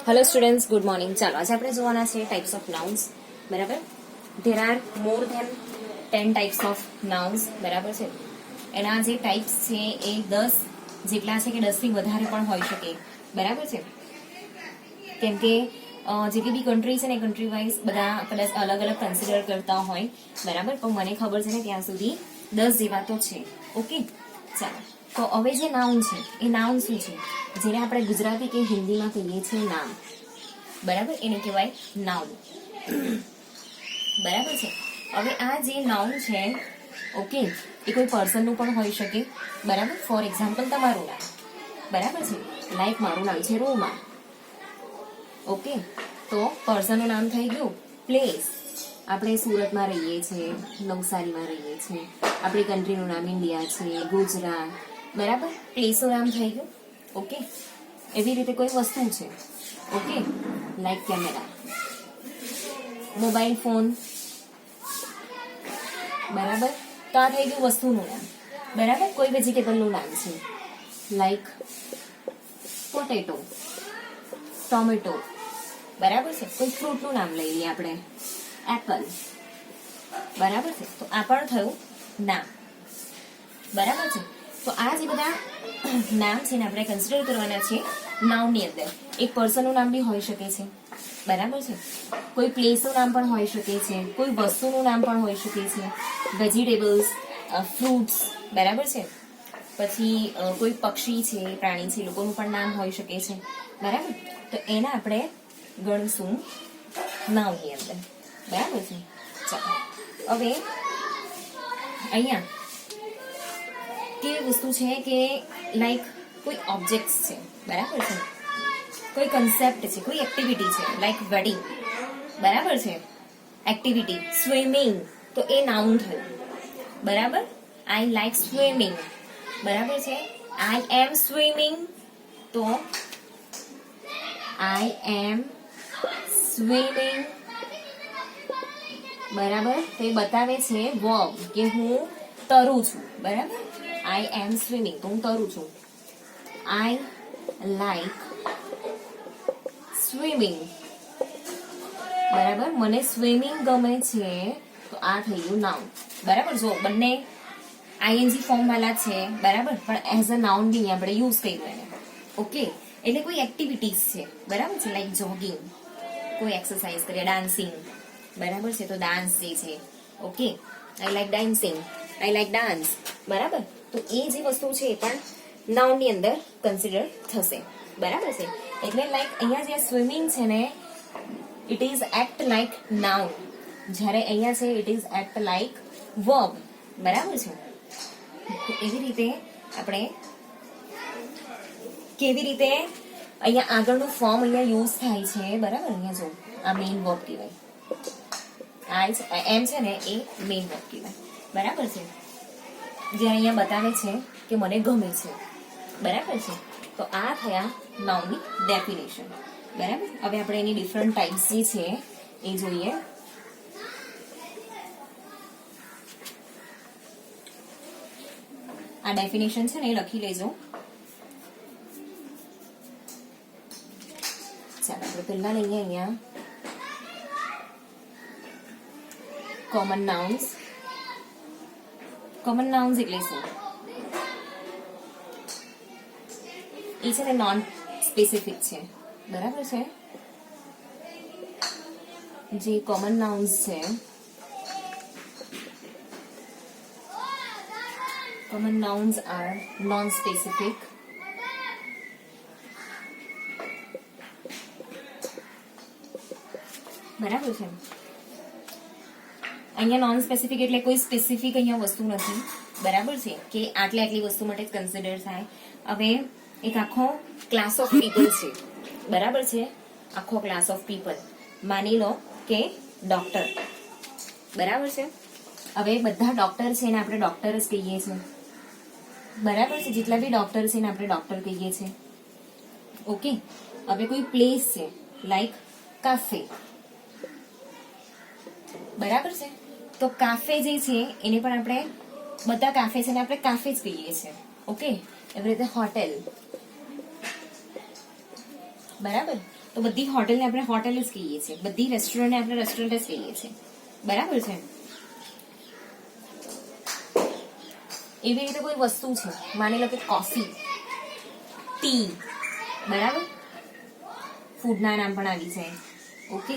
Hello students, good morning. ચાલો આજે આપણે જોવાના છે ટાઈપ્સ ઓફ નાઉન્સ. બરાબર, there are more than 10 types of nouns. બરાબર છે. એના જે ટાઈપ્સ છે એ 10 જેટલા છે કે 10 થી વધારે પણ હોઈ શકે. બરાબર છે, કેમ કે જેટલી બી કન્ટ્રી છે ને કન્ટ્રી વાઇઝ બધા કદાચ અલગ અલગ કન્સિડર કરતા હોય. બરાબર, પણ મને ખબર છે ને ત્યાં સુધી 10 જેવા તો છે. ઓકે, ચાલો. તો હવે જે નાઉન છે એ નાઉન શું છે? જેને આપણે ગુજરાતી કે હિન્દીમાં કહીએ છીએ નામ. બરાબર, એને કહેવાય નાઉન. બરાબર છે. હવે આ જે નાઉન છે, ઓકે, એ કોઈ પર્સનનું પણ હોઈ શકે. બરાબર, ફોર એક્ઝામ્પલ તમારું નામ. બરાબર છે, લાઈક મારું નામ છે રોમા. ઓકે, તો પર્સનનું નામ થઈ ગયું. પ્લેસ, આપણે સુરતમાં રહીએ છીએ, નવસારીમાં રહીએ છીએ. આપણી કન્ટ્રીનું નામ ઇન્ડિયા છે, ગુજરાત. બરાબર, પ્લેસનું નામ થઈ ગયું. ઓકે, એવી રીતે કોઈ વસ્તુ છે. Okay, like camera, mobile phone. બરાબર, તો આ થઈ ગયું વસ્તુનું નામ. બરાબર, કોઈ વેજીટેબલનું નામ છે, લાઈક પોટેટો, ટોમેટો. બરાબર છે, કોઈ ફ્રૂટનું નામ લઈ લઈએ આપણે, એપલ. બરાબર છે, તો આ પણ થયું નામ. બરાબર છે, તો આ જે બધા નામ છે ને આપણે કન્સિડર કરવાના છે નાઉનની અંદર. એક પર્સનનું નામ બી હોઈ શકે છે. બરાબર છે, કોઈ પ્લેસનું નામ પણ હોઈ શકે છે, કોઈ વસ્તુનું નામ પણ હોઈ શકે છે, વેજીટેબલ્સ, ફ્રૂટ્સ. બરાબર છે, પછી કોઈ પક્ષી છે, પ્રાણી છે, લોકોનું પણ નામ હોઈ શકે છે. બરાબર, તો એના આપણે ગણશું નાઉનની અંદર. બરાબર છે, ચાલો. હવે અહીંયા કેવી વસ્તુ છે કે લાઈક કોઈ ઓબ્જેક્ટ છે. બરાબર છે, કોઈ કન્સેપ્ટ છે, કોઈ એક્ટિવિટી છે, લાઈક વેડિંગ. બરાબર છે, એક્ટિવિટી સ્વિમિંગ, તો એ નાઉન થયું. બરાબર, આઈ લાઈક સ્વિમિંગ. બરાબર છે, આઈ એમ સ્વિમિંગ, તો આઈ એમ સ્વિમિંગ. બરાબર, તો એ બતાવે છે વર્બ કે હું તરું છું. બરાબર, આઈ એમ સ્વિમિંગ, તો હું તરું છું. I like swimming. બરાબર, મને સ્વિમિંગ ગમે છે, તો આ થઈ ગયું નાઉન. બરાબર, જો બંને આઈએનજી ફોર્મ વાળા છે. બરાબર, પણ એઝ અ નાઉન બી આપણે યુઝ કર્યું એને. ઓકે, એટલે કોઈ એક્ટિવિટીઝ છે. બરાબર છે, લાઈક જોગિંગ, કોઈ એક્સરસાઇઝ કરીએ, ડાન્સિંગ. બરાબર છે, તો ડાન્સ જે છે. Okay, I like dancing, I like dance. બરાબર, તો એ જે વસ્તુ છે એ પણ નાઉનની અંદર કન્સિડર થશે. બરાબર છે, એટલે લાઈક અહીંયા જે સ્વિમિંગ છે ને, it is act like noun. જ્યારે અહીંયા છે it is act like verb. બરાબર છે, તો એવી રીતે આપણે કેવી રીતે અહીંયા આગળનું ફોર્મ અહીંયા યુઝ થાય છે. બરાબર, અહીંયા જો આ મેઇન વર્બ કહેવાય. આ એમ છે ને એ મેઇન વર્બ કહેવાય. બરાબર છે, જે અહીંયા બતાવે છે કે મને ગમે છે. બરાબર છે, તો આ થયા નાઉનની ડેફિનેશન. બરાબર, હવે આપણે એની ડિફરન્ટ ટાઈપ્સ જે છે એ જોઈએ. આ ડેફિનેશન છે ને એ લખી લેજો. ચાલો, આપણે પહેલા લઈએ અહીંયા કોમન નાઉન્સ. કોમન નાઉન્સ એટલે શું? એ છે ને નોન સ્પેસિફિક છે. બરાબર છે, જે કોમન નાઉન્સ છે, common nouns are non-specific. બરાબર છે, અહીંયા નોન સ્પેસિફિક એટલે કોઈ સ્પેસિફિક અહીંયા વસ્તુ નથી. બરાબર છે, કે આટલી વસ્તુ માટે જ કન્સિડર થાય. હવે એક આખો ક્લાસ ઓફ પીપલ છે. બરાબર છે, આખો ક્લાસ ઓફ પીપલ. માની લો કે ડોક્ટર. બરાબર છે, હવે બધા ડોક્ટર છે ને આપણે ડોક્ટર જ કહીએ છીએ. બરાબર છે, જેટલા બી ડોક્ટર છે ને આપણે ડોક્ટર કહીએ છીએ. ઓકે, હવે કોઈ પ્લેસ છે લાઈક કાફે. બરાબર છે, તો કાફે જે છે એને પણ આપણે બધા કાફે છે ને આપણે કાફે જ કહીએ છીએ. ઓકે, એવી રીતે હોટેલ. બરાબર, તો બધી હોટેલને આપણે હોટેલ જ કહીએ છીએ, બધી રેસ્ટોરન્ટને આપણે રેસ્ટોરન્ટ જ કહીએ છીએ, બરાબર છે. એવી રીતે કોઈ વસ્તુ છે, માની લો કે કોફી, ટી, બરાબર, ફૂડના નામ પણ આવી જાય. ઓકે,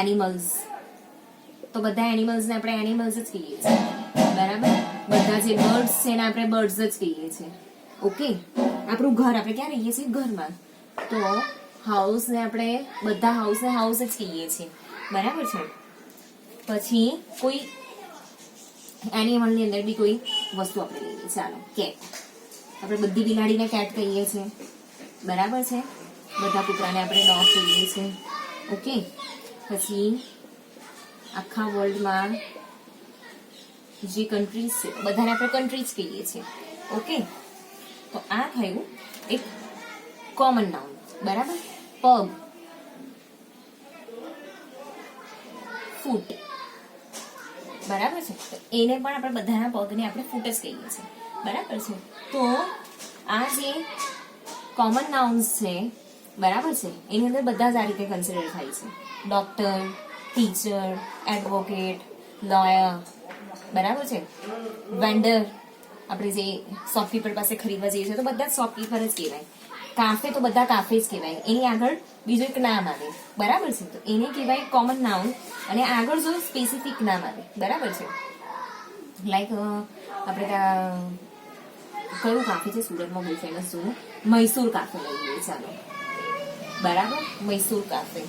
એનિમલ્સ, તો બધા એનિમલ્સને આપણે એનિમલ્સ જ કહીએ છીએ, બરાબર. બધા જે બર્ડ્સ છે એને આપણે બર્ડ્સ જ કહીએ છીએ. ઓકે, આપણું ઘર, આપણે ક્યાં રહીએ છીએ? ઘરમાં. તો હાઉસને આપણે બધા હાઉસને હાઉસ જ કહીએ છીએ, બરાબર છે. પછી કોઈ એનિમલની અંદર બી કોઈ વસ્તુ આપણે લઈએ, ચાલો કેટ, આપણે બધી બિલાડીને કેટ કહીએ છીએ, બરાબર છે. બધા કૂતરાને આપણે ડોગ કહીએ છીએ. ઓકે, પછી આખા વર્લ્ડમાં જે કન્ટ્રીઝ છે બધાને આપણે કન્ટ્રીઝ કહીએ છીએ. ઓકે, તો આ થયું એક કોમન નાઉન, બરાબર. પગ, ફૂટ, બરાબર છે. તો એને પણ આપણે બધાના પગને આપણે ફૂટ જ કહીએ છીએ, બરાબર છે. તો આ જે કોમન નાઉન્સ છે, બરાબર છે, એની અંદર બધા જ આ રીતે કન્સિડર થાય છે. ડોક્ટર, ટીચર, એડવોકેટ, લોયર, બરાબર છે. વેન્ડર, આપણે જે શોપકીપર પાસે ખરીદવા જઈએ છીએ તો બધા જ શોપકીપર જ કહેવાય. કાફે તો બધા કાફે જ કહેવાય, એની આગળ બીજું એક નામ આવે, બરાબર છે. તો એને કહેવાય કોમન નાઉન, અને આગળ જો સ્પેસિફિક નામ આવે, બરાબર છે. લાઈક આપણે ત્યાં કયું કાફે છે સુરતમાં બહુ ફેમસ, જોયું, મૈસૂર કાફે લઈ લઈએ, ચાલો, બરાબર, મૈસૂર કાફે.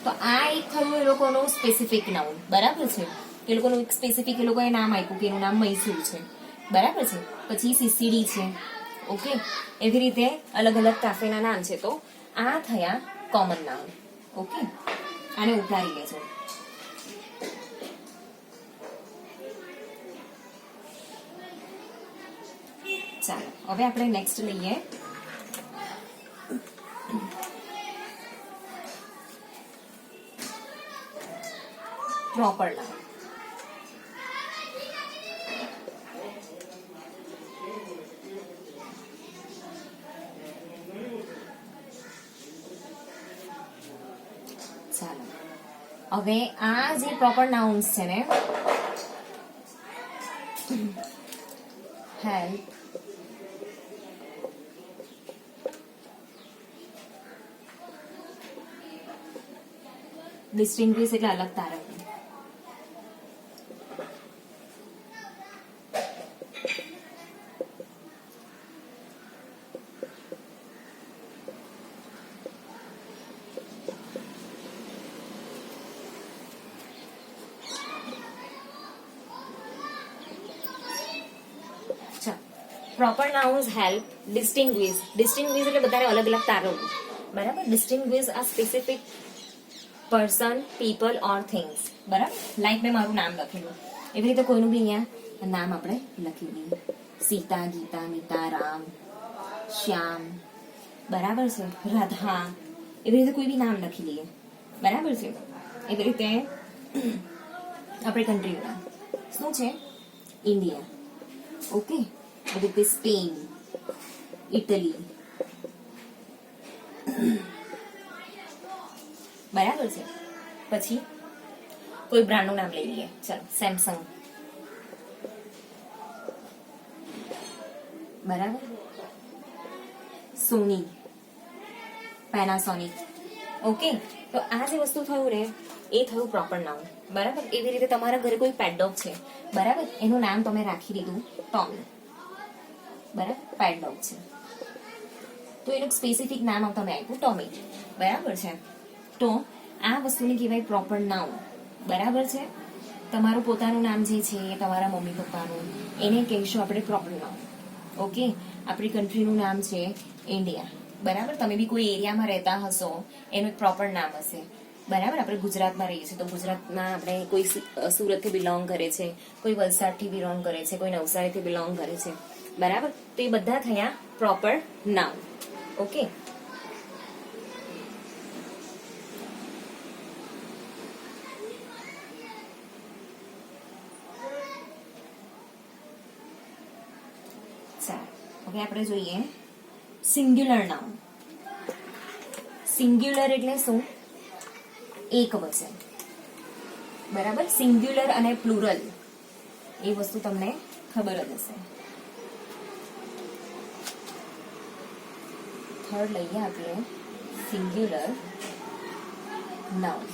તો આ એક થયું એ લોકોનું સ્પેસિફિક નાઉન, બરાબર છે. એ લોકોનું એક સ્પેસિફિક એ લોકોએ નામ આપ્યું કે એનું નામ મૈસૂર છે, બરાબર છે. પછી સીસીડી છે. ઓકે, એવી રીતે અલગ અલગ કાફેના નામ છે. તો આ થયા કોમન નાઉન. ઓકે, આને ઉતારી લેજો. ચાલો, હવે આપણે નેક્સ્ટ લઈએ પ્રોપર નાઉન. ચાલો, હવે આ જે પ્રોપર નાઉન્સ છે ને, હેલ્પ, ડિસ્ટિંગ્વિશ એટલે અલગ તારવવું, proper nouns help, distinguish, distinguish એટલે બધાને અલગ અલગ તારવવું, બરાબર. ડિસ્ટિંગ્વિશ આ સ્પેસિફિક પર્સન, પીપલ ઓર થિંગ્સ, બરાબર. લાઈક મેં મારું નામ લખેલું, એવી રીતે કોઈનું બી અહીંયા નામ આપણે લખી દઈએ, સીતા, ગીતા, મિતા, રામ, શ્યામ, બરાબર છે, રાધા, એવી રીતે કોઈ બી નામ લખી લઈએ, બરાબર છે. એવી રીતે આપણે કન્ટ્રીનું નામ શું છે? ઇન્ડિયા. ઓકે, એવી રીતે સ્પેન, ઇટલી, બરાબર છે. પછી કોઈ બ્રાન્ડનું નામ લઈ લઈએ, ચાલો, સેમસંગ, બરાબર, સોની, પેનાસોનિક. ઓકે, તો આ જે વસ્તુ થયું ને એ થયું પ્રોપર નાઉન, બરાબર. એવી રીતે તમારા ઘરે કોઈ પેટ ડોગ છે, બરાબર, એનું નામ તમે રાખી દીધું ટોમી, બરાબર, પેટ ડોગ છે તો એનું સ્પેસિફિક નામ તમે આપ્યું ટોમી, બરાબર છે. તો આ વસ્તુને કહેવાય પ્રોપર નાઉન, બરાબર છે. તમારું પોતાનું નામ જે છે તમારા મમ્મી પપ્પાનું, એને કહીશું આપણે પ્રોપર નાઉન. ઓકે, આપણી કન્ટ્રીનું નામ છે ઇન્ડિયા, બરાબર. તમે બી કોઈ એરિયામાં રહેતા હશો, એનું એક પ્રોપર નામ હશે, બરાબર. આપણે ગુજરાતમાં રહીએ છીએ તો ગુજરાતમાં આપણે કોઈ સુરતથી બિલોંગ કરે છે, કોઈ વલસાડથી બિલોંગ કરે છે, કોઈ નવસારીથી બિલોંગ કરે છે, બરાબર. તો એ બધા થયા પ્રોપર નાઉન. ઓકે, હવે આપણે જોઈએ સિંગ્યુલર નાઉન. સિંગ્યુલર એટલે શું? એક વચન. બરાબર. સિંગ્યુલર અને પ્લુરલ એ વસ્તુ તમને ખબર જ હશે. થર્ડ લઈએ આપણે સિંગ્યુલર નાઉન.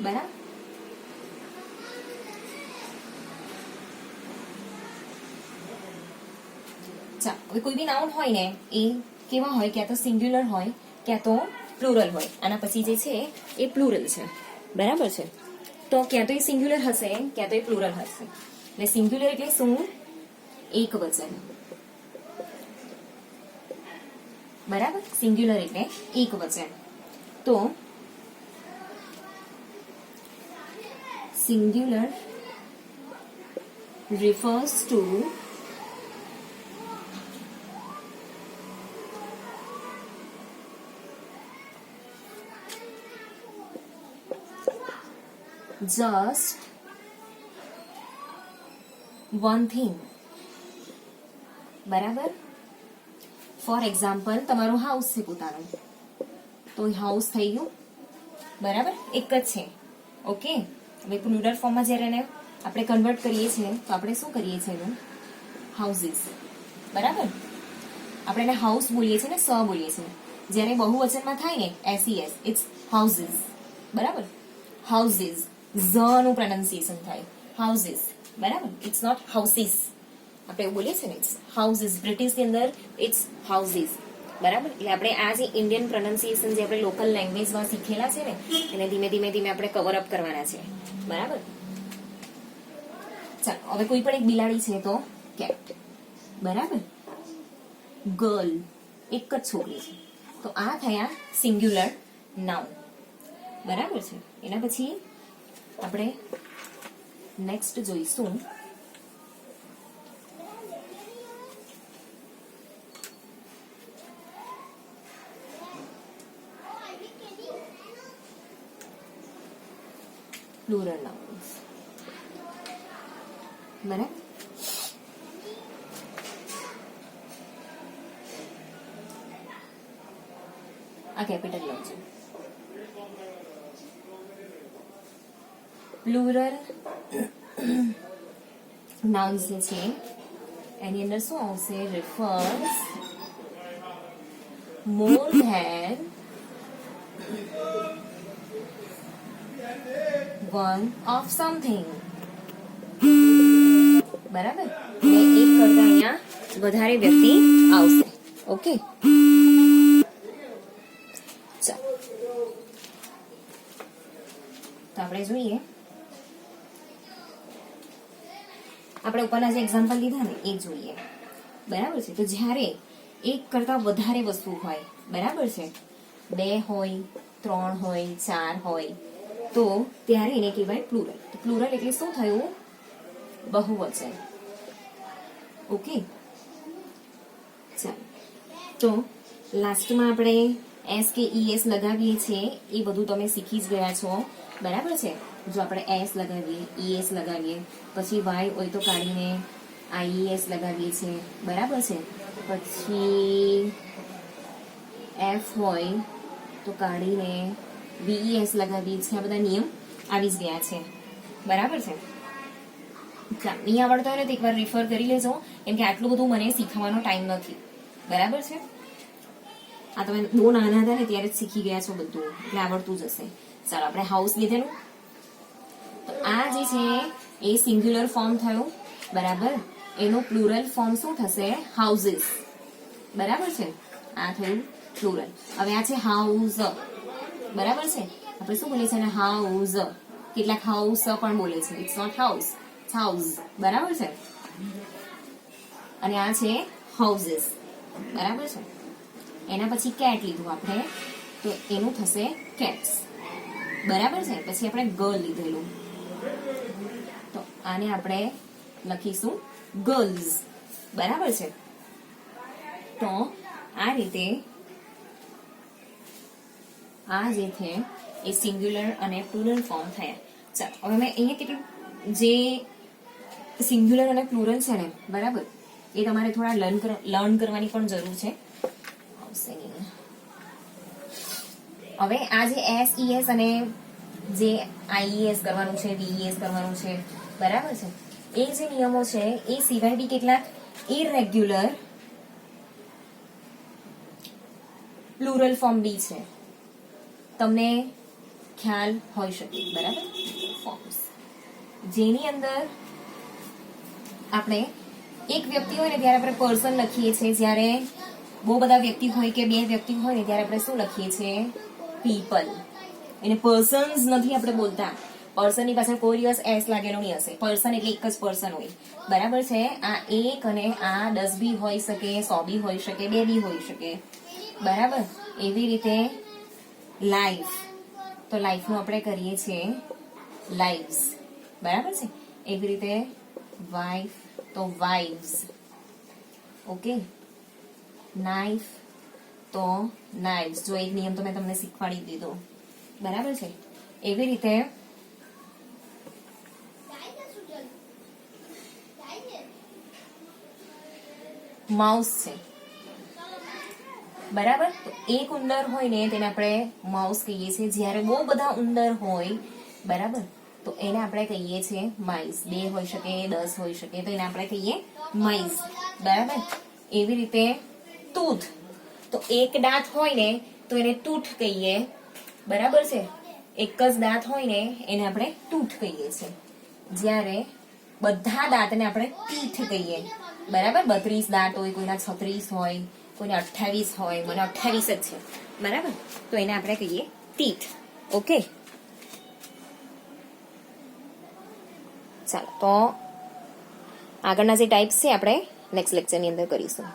બરાબર. હવે કોઈ બી નાઉન હોય ને એ કેવા હોય, ક્યાં તો સિંગ્યુલર હોય ક્યાં તો પ્લુરલ હોય. આના પછી જે છે એ પ્લુરલ છે. બરાબર છે. તો ક્યાં તો એ સિંગ્યુલર હશે ક્યાં તો એ પ્લુરલ હશે. એટલે સિંગ્યુલર એટલે શું? એક વચન. બરાબર. સિંગ્યુલર એટલે એક વચન. તો singular refers to just one thing. બરાબર. ફોર એક્ઝામ્પલ, તમારું હાઉસ છે પોતાનું, તો હાઉસ થઈ ગયું. બરાબર. એક જ છે. ઓકે. હવે પ્લુરલ ફોર્મમાં જ્યારે એને આપણે કન્વર્ટ કરીએ છીએ તો આપણે શું કરીએ છીએ? એનું હાઉસીસ. બરાબર. આપણે એને હાઉસ બોલીએ છીએ ને સ બોલીએ છીએ. જ્યારે બહુવચનમાં થાય ને SES, ઇટ્સ હાઉસીસ. બરાબર. હાઉસીસ. ઝ નું પ્રોનાઉન્સિએશન થાય હાઉસીસ. બરાબર. It's not houses. આપણે એવું બોલીએ છીએ ને ઇટ્સ હાઉસીસ. બ્રિટિશની અંદર ઇટ્સ હાઉસીસ. બરાબર. એટલે આપણે આ જે ઇન્ડિયન પ્રોનાઉન્સિએશન જે આપણે લોકલ લેંગ્વેજમાં શીખેલા છે ને એને ધીમે ધીમે ધીમે આપણે કવર અપ કરવાના છે. બરાબર. ચાલો હવે કોઈ પણ એક બિલાડી છે તો કેટ. બરાબર. ગર્લ એક જ છોકરી છે. તો આ થયા સિંગ્યુલર નાઉન. બરાબર છે. એના પછી આપણે નેક્સ્ટ જોઈશું પ્લુરલ નાઉન્સ. બરાબર. આ કેપિટલ લઉં છું. પ્લુરલ નાઉન્સ જે છે એની અંદર શું આવશે? Refers more than one of something. બરાબર. એટલે એક કરતા અહીંયા વધારે વ્યક્તિ આવશે. ઓકે. ચાલો તો આપણે જોઈએ. આપણે ઉપરના જે એક્ઝામ્પલ લીધા ને એ જોઈએ. બરાબર છે. તો જ્યારે એક કરતા વધારે વસ્તુ હોય, બરાબર છે, 2 હોય 3 હોય 4 હોય તો ત્યારે એને કહેવાય પ્લુરલ. પ્લુરલ એટલે શું થયું? બહુવચન. ઓકે. ચાલો તો લાસ્ટમાં આપણે એસ કે ES લગાવીએ છીએ એ બધું તમે શીખી જ ગયા છો. બરાબર છે. જો આપણે એસ લગાવીએ, ES લગાવીએ, પછી વાય હોય તો કાઢીને IES લગાવીએ છીએ. બરાબર છે. પછી એફ હોય તો કાઢીને VES લગાવીએ છીએ. આ બધા નિયમ આવી જ ગયા છે. બરાબર છે. નહીં આવડતો હોય ને તો એકવાર રિફર કરી લેજો, કેમ કે આટલું બધું મને શીખવાનો ટાઈમ નથી. બરાબર છે. આ તમે બહુ નાના હતા ને ત્યારે જ શીખી ગયા છો બધું, એટલે આવડતું જ હશે. ચાલો આપણે હાઉસ લીધેલું. તો આ જે છે એ સિંગ્યુલર ફોર્મ થયું. બરાબર. એનું પ્લુરલ ફોર્મ શું થશે? હાઉસીસ. બરાબર છે. આ થયું પ્લુરલ. હવે આ છે હાઉસ. બરાબર છે. આપણે શું બોલીએ છીએ? હાઉસ. કેટલાક હાઉસ પણ બોલે છે. It's not house, it's house. બરાબર છે. અને આ છે હાઉસીસ. બરાબર છે. એના પછી કેટ લીધું આપણે તો એનું થશે કેટ્સ. બરાબર છે. પછી આપણે ગર્લ લીધેલું તો આને આપણે લખીશું ગર્લ્સ. બરાબર છે. તો આ રીતે આ જે છે એ સિંગ્યુલર અને પ્લુરલ ફોર્મ થયા. ચાલો હવે મેં અહીંયા કેટલું જે સિંગ્યુલર અને પ્લુરલ છે ને, બરાબર, એ તમારે થોડા લર્ન કરવાની પણ જરૂર છે. હવે આ જે SES અને જે IES કરવાનું છે, VES કરવાનું છે, બરાબર છે, એ જે નિયમો છે એ સિવાય બી કેટલાક ઇરેગ્યુલર પ્લુરલ ફોર્મ બી છે, તમને ખ્યાલ હોઈ શકે, બરાબર. ફોર્મ્સ જેની અંદર આપણે એક વ્યક્તિ હોય ને ત્યારે આપણે પર્સન લખીએ છીએ, જ્યારે બહુ બધા વ્યક્તિ હોય કે બે વ્યક્તિ હોય ને ત્યારે આપણે શું લખીએ છીએ? પીપલ. એને પર્સન્સ નથી આપણે બોલતા. પર્સનની પાછળ કોઈ દિવસ એસ લાગેલો નહીં હશે. પર્સન એટલે એક જ પર્સન હોય, બરાબર છે. આ એક અને આ 10 બી હોઈ શકે, 100 બી હોઈ શકે, 2 બી હોઈ શકે, બરાબર. એવી રીતે લાઈફ, તો લાઈફનું આપણે કરીએ છીએ લાઈવ્સ, બરાબર છે. એવી રીતે વાઇફ તો વાઇવ્સ, ઓકે. નાઇફ તો નાઇવ્સ. જો એક નિયમ તો મેં તમને શીખવાડી દીધો, બરાબર છે. એવી રીતે માઉસ છે, બરાબર. તો એક ઉંદર હોય ને તેને આપણે માઉસ કહીએ છીએ. જ્યારે બહુ બધા ઉંદર હોય, બરાબર, તો એને આપણે કહીએ છીએ માઇસ. 2 હોઈ શકે, 10 હોઈ શકે, તો એને આપણે કહીએ માઇસ, બરાબર. એવી રીતે ટૂથ, તો એક દાંત હોય ને તો એને ટૂથ કહીએ, બરાબર છે. એક જ દાંત હોય ને એને આપણે ટૂથ કહીએ છીએ. જ્યારે બધા દાંતને આપણે ટીથ કહીએ, બરાબર. 32 દાંત હોય, કોઈના 36 હોય, કોઈને 28 હોય, મને 28 જ છે, બરાબર. તો એને આપણે કહીએ ટીથ, ઓકે. ચાલો, તો આગળના જે ટાઈપ્સ છે આપણે નેક્સ્ટ લેક્ચરની અંદર કરીશું.